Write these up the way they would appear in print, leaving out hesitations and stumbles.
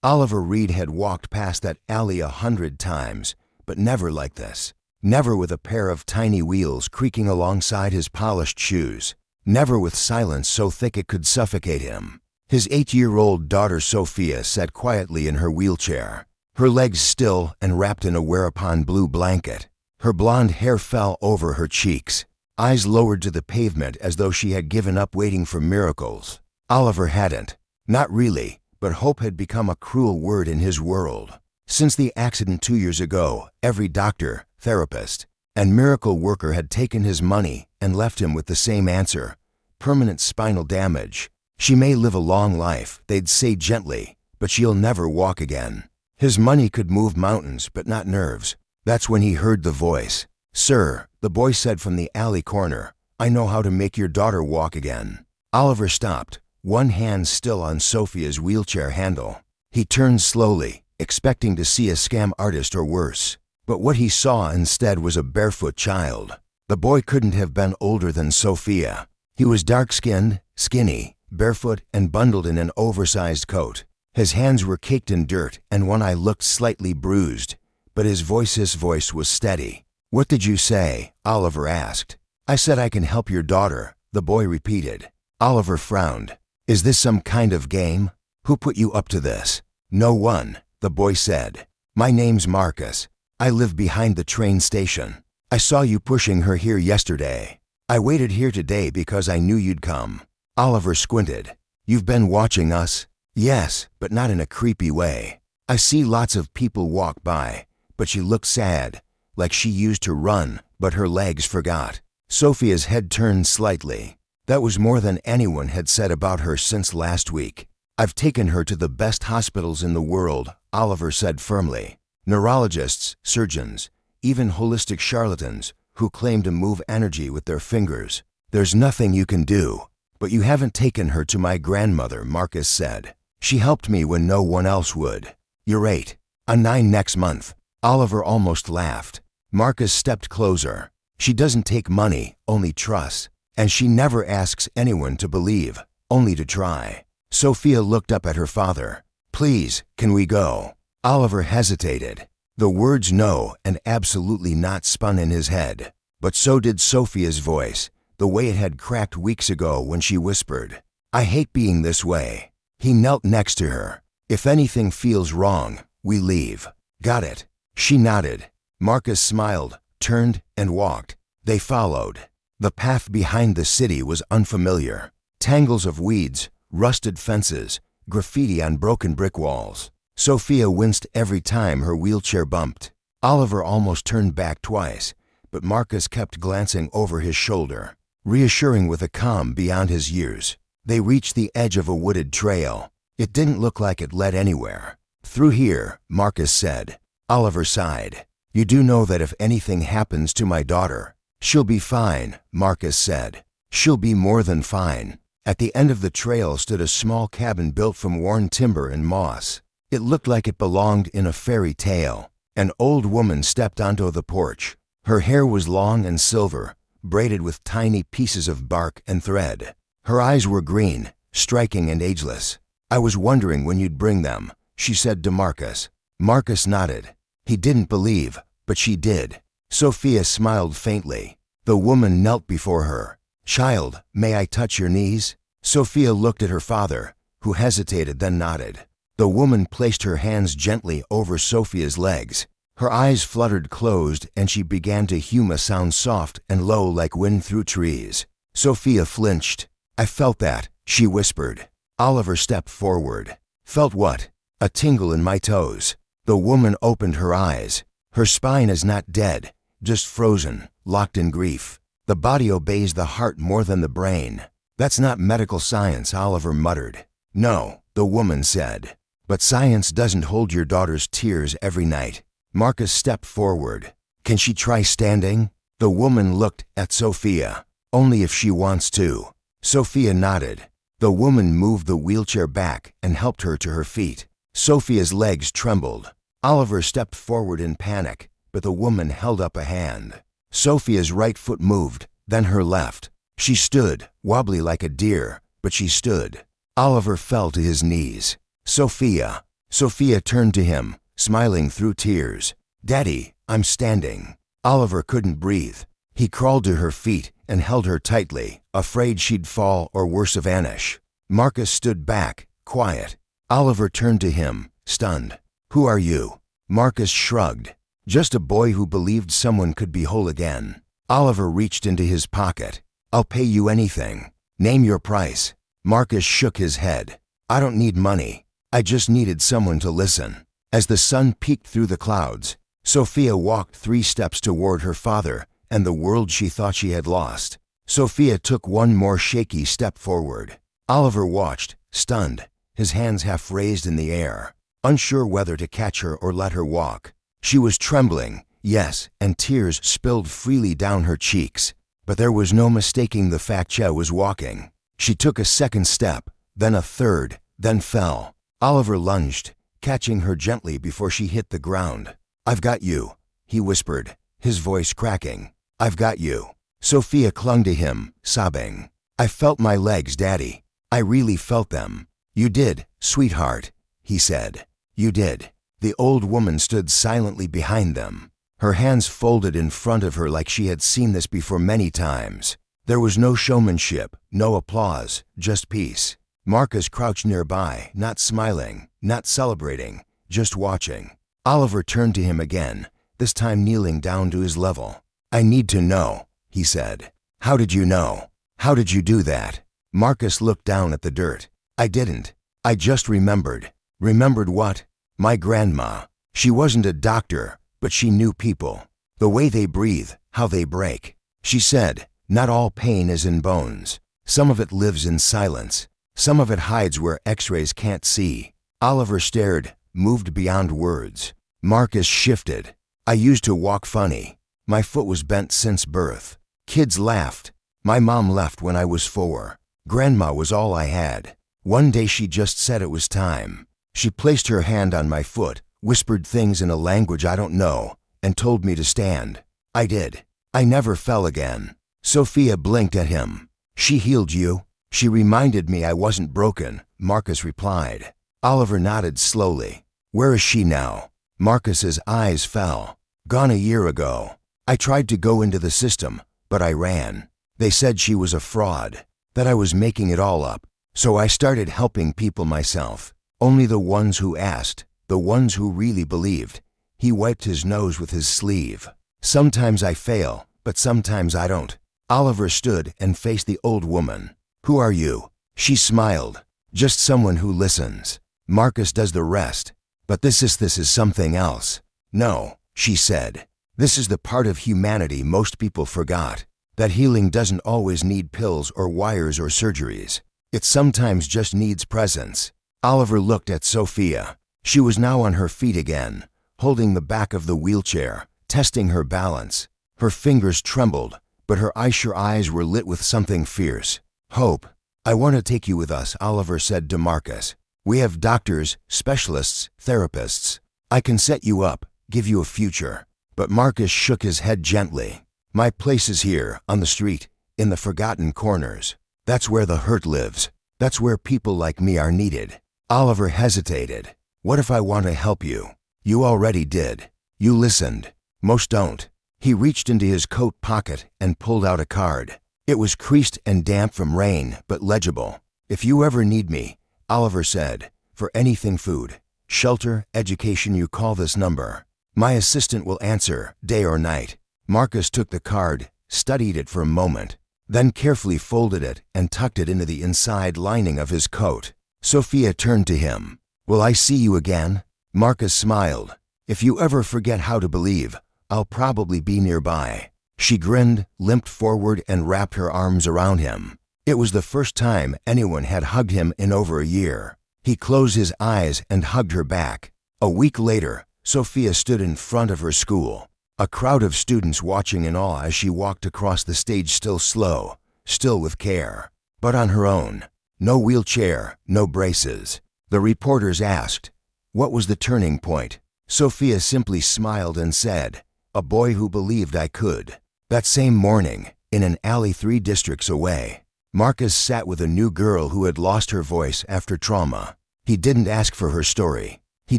Oliver Reed had walked past that alley 100 times, but never like this. Never with a pair of tiny wheels creaking alongside his polished shoes. Never with silence so thick it could suffocate him. His 8-year-old daughter Sophia sat quietly in her wheelchair, her legs still and wrapped in a whereupon blue blanket. Her blonde hair fell over her cheeks, eyes lowered to the pavement as though she had given up waiting for miracles. Oliver hadn't. Not really, but hope had become a cruel word in his world. Since the accident 2 years ago, every doctor, therapist, and miracle worker had taken his money and left him with the same answer: permanent spinal damage. She may live a long life, they'd say gently, but she'll never walk again. His money could move mountains, but not nerves. That's when he heard the voice. "Sir," the boy said from the alley corner, "I know how to make your daughter walk again." Oliver stopped, one hand still on Sophia's wheelchair handle. He turned slowly, expecting to see a scam artist or worse. But what he saw instead was a barefoot child. The boy couldn't have been older than Sophia. He was dark-skinned, skinny, barefoot, and bundled in an oversized coat. His hands were caked in dirt, and one eye looked slightly bruised, but his voice was steady. "What did you say?" Oliver asked. "I said I can help your daughter," the boy repeated. Oliver frowned. "Is this some kind of game? Who put you up to this?" "No one," the boy said. "My name's Marcus. I live behind the train station. I saw you pushing her here yesterday. I waited here today because I knew you'd come." Oliver squinted. "You've been watching us?" "Yes, but not in a creepy way. I see lots of people walk by, but she looked sad, like she used to run, but her legs forgot." Sophia's head turned slightly. That was more than anyone had said about her since last week. "I've taken her to the best hospitals in the world," Oliver said firmly. "Neurologists, surgeons, even holistic charlatans who claim to move energy with their fingers. There's nothing you can do. But you haven't taken her to my grandmother," Marcus said. "She helped me when no one else would. You're 8. I'm 9 next month." Oliver almost laughed. Marcus stepped closer. "She doesn't take money, only trust. And she never asks anyone to believe, only to try." Sophia looked up at her father. "Please, can we go?" Oliver hesitated. The words "no" and "absolutely not" spun in his head. But so did Sophia's voice, the way it had cracked weeks ago when she whispered, "I hate being this way." He knelt next to her. "If anything feels wrong, we leave. Got it?" She nodded. Marcus smiled, turned, and walked. They followed. The path behind the city was unfamiliar. Tangles of weeds, rusted fences, graffiti on broken brick walls. Sophia winced every time her wheelchair bumped. Oliver almost turned back twice, but Marcus kept glancing over his shoulder, reassuring with a calm beyond his years. They reached the edge of a wooded trail. It didn't look like it led anywhere. "Through here," Marcus said. Oliver sighed. "You do know that if anything happens to my daughter, she'll be fine," Marcus said. "She'll be more than fine." At the end of the trail stood a small cabin built from worn timber and moss. It looked like it belonged in a fairy tale. An old woman stepped onto the porch. Her hair was long and silver, braided with tiny pieces of bark and thread. Her eyes were green, striking and ageless. "I was wondering when you'd bring them," she said to Marcus. Marcus nodded. He didn't believe, but she did. Sophia smiled faintly. The woman knelt before her. "Child, may I touch your knees?" Sophia looked at her father, who hesitated then nodded. The woman placed her hands gently over Sophia's legs. Her eyes fluttered closed and she began to hum a sound soft and low like wind through trees. Sophia flinched. "I felt that," she whispered. Oliver stepped forward. "Felt what?" "A tingle in my toes." The woman opened her eyes. "Her spine is not dead, just frozen, locked in grief. The body obeys the heart more than the brain." "That's not medical science," Oliver muttered. "No," the woman said. "But science doesn't hold your daughter's tears every night." Marcus stepped forward. "Can she try standing?" The woman looked at Sophia. "Only if she wants to." Sophia nodded. The woman moved the wheelchair back and helped her to her feet. Sophia's legs trembled. Oliver stepped forward in panic, but the woman held up a hand. Sophia's right foot moved, then her left. She stood, wobbly like a deer, but she stood. Oliver fell to his knees. "Sophia." Sophia turned to him, smiling through tears. "Daddy, I'm standing." Oliver couldn't breathe. He crawled to her feet and held her tightly, afraid she'd fall or worse vanish. Marcus stood back, quiet. Oliver turned to him, stunned. "Who are you?" Marcus shrugged. "Just a boy who believed someone could be whole again." Oliver reached into his pocket. "I'll pay you anything. Name your price." Marcus shook his head. "I don't need money. I just needed someone to listen." As the sun peeked through the clouds, Sophia walked 3 steps toward her father and the world she thought she had lost. Sophia took one more shaky step forward. Oliver watched, stunned, his hands half raised in the air, unsure whether to catch her or let her walk. She was trembling, yes, and tears spilled freely down her cheeks. But there was no mistaking the fact she was walking. She took a second step, then a third, then fell. Oliver lunged, catching her gently before she hit the ground. "I've got you," he whispered, his voice cracking. "I've got you." Sophia clung to him, sobbing. "I felt my legs, Daddy. I really felt them." "You did, sweetheart," he said. "You did." The old woman stood silently behind them, her hands folded in front of her like she had seen this before many times. There was no showmanship, no applause, just peace. Marcus crouched nearby, not smiling, not celebrating, just watching. Oliver turned to him again, this time kneeling down to his level. "I need to know," he said. "How did you know? How did you do that?" Marcus looked down at the dirt. "I didn't. I just remembered." "Remembered what?" "My grandma. She wasn't a doctor, but she knew people. The way they breathe, how they break. She said, not all pain is in bones. Some of it lives in silence. Some of it hides where x-rays can't see." Oliver stared, moved beyond words. Marcus shifted. "I used to walk funny. My foot was bent since birth. Kids laughed. My mom left when I was 4. Grandma was all I had. One day she just said it was time. She placed her hand on my foot, whispered things in a language I don't know, and told me to stand. I did. I never fell again." Sophia blinked at him. "She healed you?" "She reminded me I wasn't broken," Marcus replied. Oliver nodded slowly. "Where is she now?" Marcus's eyes fell. "Gone a year ago. I tried to go into the system, but I ran. They said she was a fraud, that I was making it all up. So I started helping people myself. Only the ones who asked, the ones who really believed." He wiped his nose with his sleeve. "Sometimes I fail, but sometimes I don't." Oliver stood and faced the old woman. "Who are you?" She smiled. "Just someone who listens. Marcus does the rest. But this is something else." "No," she said. "This is the part of humanity most people forgot. That healing doesn't always need pills or wires or surgeries. It sometimes just needs presence." Oliver looked at Sophia. She was now on her feet again, holding the back of the wheelchair, testing her balance. Her fingers trembled, but her eyes were lit with something fierce. "Hope. I want to take you with us," Oliver said to Marcus. "We have doctors, specialists, therapists. I can set you up, give you a future." But Marcus shook his head gently. "My place is here, on the street, in the forgotten corners. That's where the hurt lives. That's where people like me are needed." Oliver hesitated. "What if I want to help you?" "You already did. You listened. Most don't." He reached into his coat pocket and pulled out a card. It was creased and damp from rain, but legible. "If you ever need me," Oliver said, "for anything, food, shelter, education, you call this number. My assistant will answer, day or night." Marcus took the card, studied it for a moment, then carefully folded it and tucked it into the inside lining of his coat. Sophia turned to him. "Will I see you again?" Marcus smiled. "If you ever forget how to believe, I'll probably be nearby." She grinned, limped forward, and wrapped her arms around him. It was the first time anyone had hugged him in over a year. He closed his eyes and hugged her back. A week later, Sophia stood in front of her school. A crowd of students watching in awe as she walked across the stage, still slow, still with care. But on her own. No wheelchair, no braces. The reporters asked, "What was the turning point?" Sophia simply smiled and said, "A boy who believed I could." That same morning, in an alley 3 districts away, Marcus sat with a new girl who had lost her voice after trauma. He didn't ask for her story. He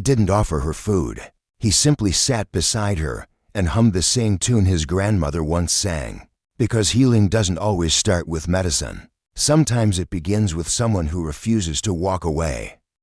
didn't offer her food. He simply sat beside her and hummed the same tune his grandmother once sang. Because healing doesn't always start with medicine. Sometimes it begins with someone who refuses to walk away.